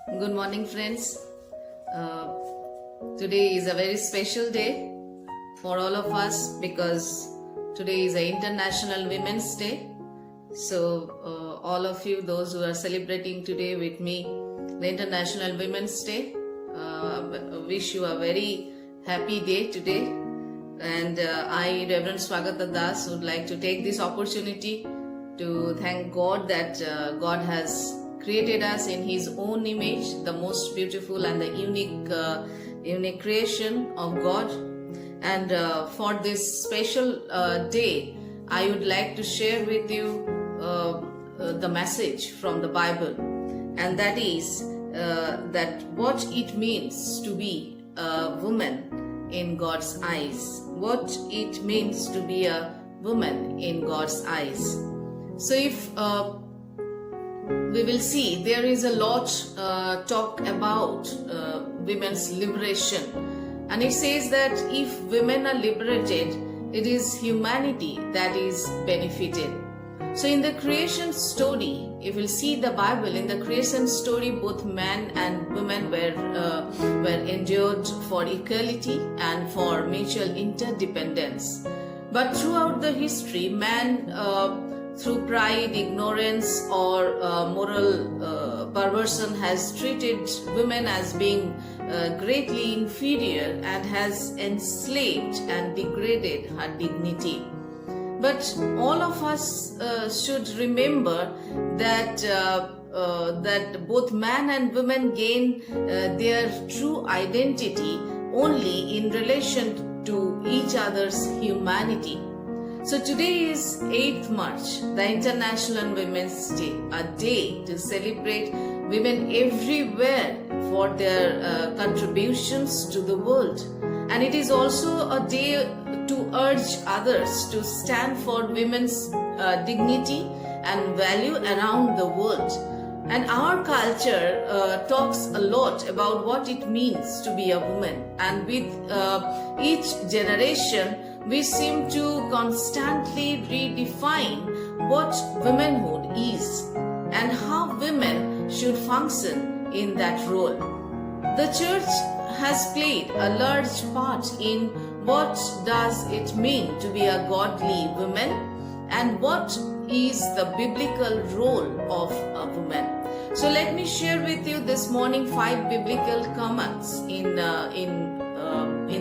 Good morning, friends. Uh, Today is a very special day for all of us because today is a International Women's Day. So, all of you, those who are celebrating today with me, the International Women's Day, wish you a very happy day today. And I, Reverend Swagata Das, would like to take this opportunity to thank God that God has created us in His own image, the most beautiful and the unique creation of God. And for this special day, I would like to share with you the message from the Bible, and that is that what it means to be a woman in God's eyes. What it means to be a woman in God's eyes. So if we will see, there is a lot talk about women's liberation, and it says that if women are liberated, it is humanity that is benefited. So in the creation story, if you see the Bible, in the creation story, both men and women were endured for equality and for mutual interdependence. But throughout the history, man through pride, ignorance, or moral perversion has treated women as being greatly inferior and has enslaved and degraded her dignity. But all of us should remember that that both man and women gain their true identity only in relation to each other's humanity. So today is 8th March, the International Women's Day, a day to celebrate women everywhere for their contributions to the world. And it is also a day to urge others to stand for women's dignity and value around the world. And our culture talks a lot about what it means to be a woman. And with each generation, we seem to constantly redefine what womanhood is and how women should function in that role. The church has played a large part in what does it mean to be a godly woman and what is the biblical role of a woman. So let me share with you this morning 5 biblical commands in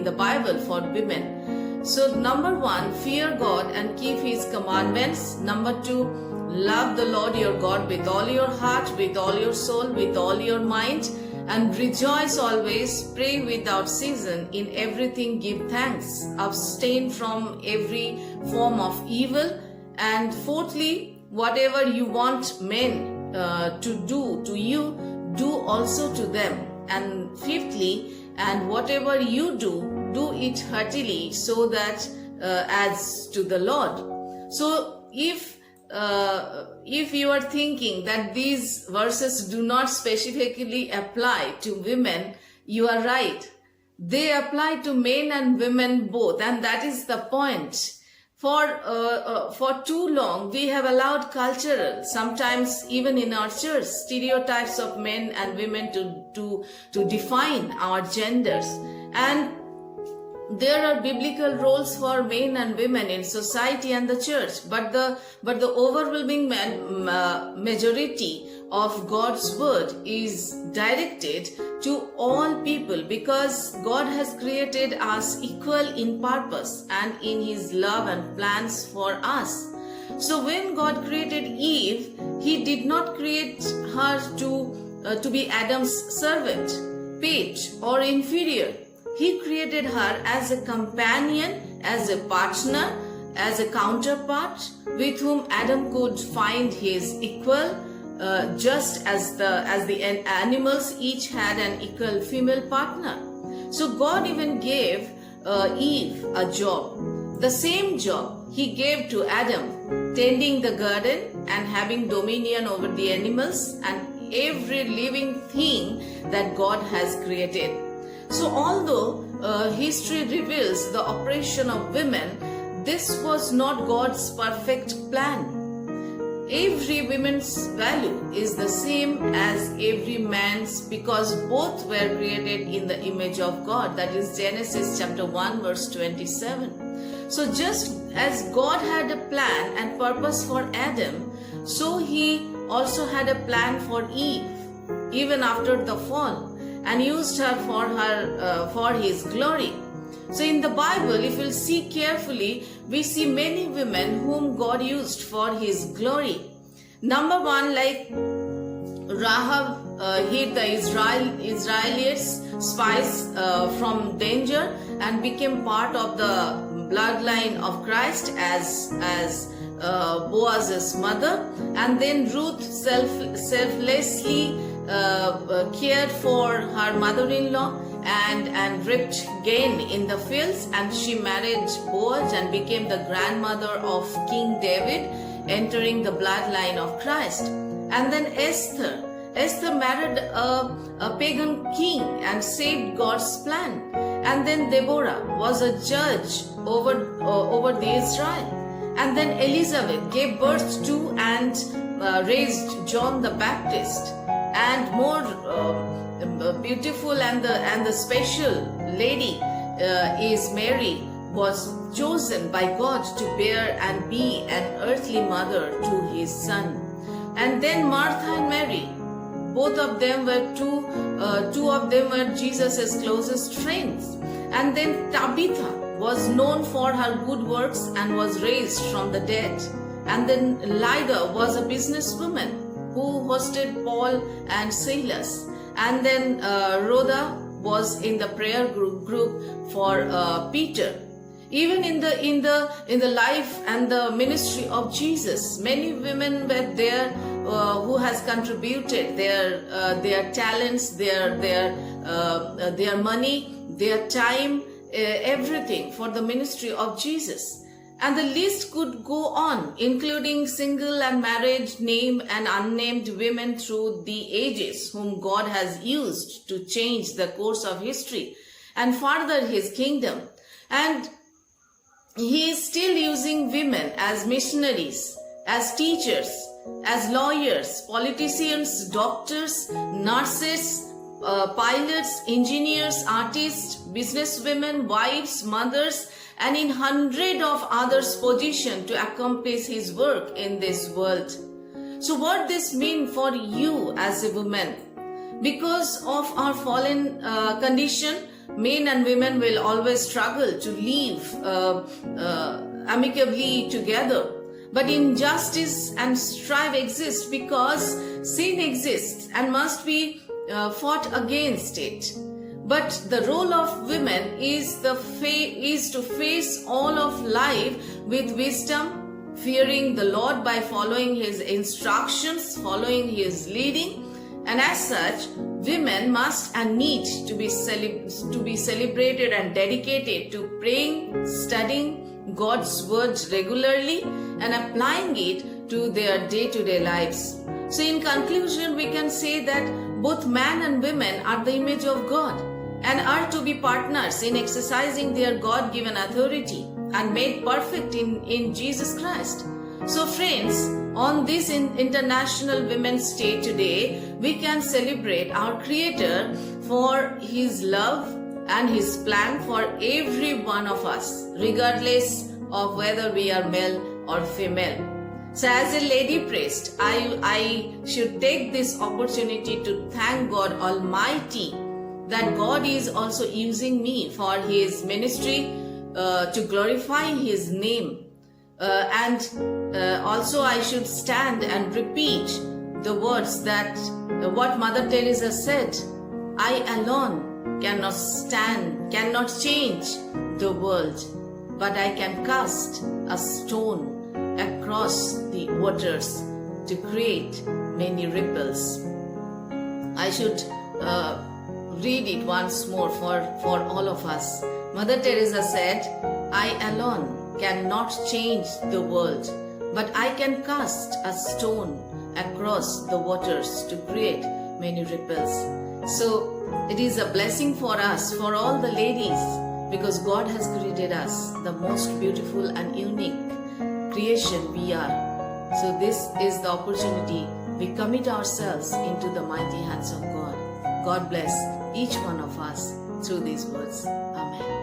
the Bible for women. So number 1, fear God and keep His commandments. Number 2, love the Lord your God with all your heart, with all your soul, with all your mind, and rejoice always, pray without season, in everything give thanks, abstain from every form of evil. And fourthly, whatever you want men to do to you, do also to them. And fifthly, and whatever you do it heartily, so that adds to the Lord. So if you are thinking that these verses do not specifically apply to women, you are right. They apply to men and women both, and that is the point. For too long, we have allowed cultural, sometimes even in our church, stereotypes of men and women to define our genders. And there are biblical roles for men and women in society and the church, but the overwhelming majority of God's word is directed to all people because God has created us equal in purpose and in His love and plans for us. So when God created Eve, He did not create her to be Adam's servant, pet, or inferior. He created her as a companion, as a partner, as a counterpart with whom Adam could find his equal, just as the animals each had an equal female partner. So God even gave Eve a job, the same job He gave to Adam, tending the garden and having dominion over the animals and every living thing that God has created. So although history reveals the oppression of women, this was not God's perfect plan. every woman's value is the same as every man's, because both were created in the image of God. That is Genesis chapter 1 verse 27. So just as God had a plan and purpose for Adam, so he also had a plan for Eve, even after the fall, and used her for his glory. So in the Bible, if you'll see carefully, we see many women whom God used for his glory. Number one, like Rahab hid the Israelites spies from danger and became part of the bloodline of Christ as Boaz's mother. And then Ruth selflessly cared for her mother-in-law and reaped gain in the fields, and she married Boaz and became the grandmother of King David, entering the bloodline of Christ. And then Esther married a pagan king and saved God's plan. And then Deborah was a judge over the Israel. And then Elizabeth gave birth to and raised John the Baptist. And more beautiful and the special lady is Mary, was chosen by God to bear and be an earthly mother to his son. And then Martha and Mary, both of them were two of them were Jesus's closest friends. And then Tabitha was known for her good works and was raised from the dead. And then Lydda was a businesswoman who hosted Paul and Silas. And then Rhoda was in the prayer group for Peter. Even in the life and the ministry of Jesus, many women were there who has contributed their talents, their money, their time, everything for the ministry of Jesus. And the list could go on, including single and married, named and unnamed women through the ages whom God has used to change the course of history and further his kingdom. And he is still using women as missionaries, as teachers, as lawyers, politicians, doctors, nurses, pilots, engineers, artists, businesswomen, wives, mothers, and in hundreds of others positioned to accomplish his work in this world. So what this mean for you as a woman? Because of our fallen condition, men and women will always struggle to live amicably together. But injustice and strife exist because sin exists and must be fought against it. But the role of women is to face all of life with wisdom, fearing the Lord by following his instructions, following his leading. And as such, women must and need to be celebrated and dedicated to praying, studying God's words regularly and applying it to their day-to-day lives. So in conclusion, we can say that both man and women are the image of God and are to be partners in exercising their God-given authority and made perfect in Jesus Christ. So friends, on this International Women's Day today, we can celebrate our Creator for His love and His plan for every one of us, regardless of whether we are male or female. So as a lady priest, I should take this opportunity to thank God Almighty that God is also using me for His ministry to glorify His name. Also I should stand and repeat the words that what Mother Teresa said, I alone cannot change the world, but I can cast a stone across the waters to create many ripples. I should read it once more for all of us. Mother Teresa said, I alone cannot change the world, but I can cast a stone across the waters to create many ripples. So it is a blessing for us, for all the ladies, because God has created us the most beautiful and unique creation we are. So this is the opportunity. We commit ourselves into the mighty hands of God. God bless each one of us through these words. Amen.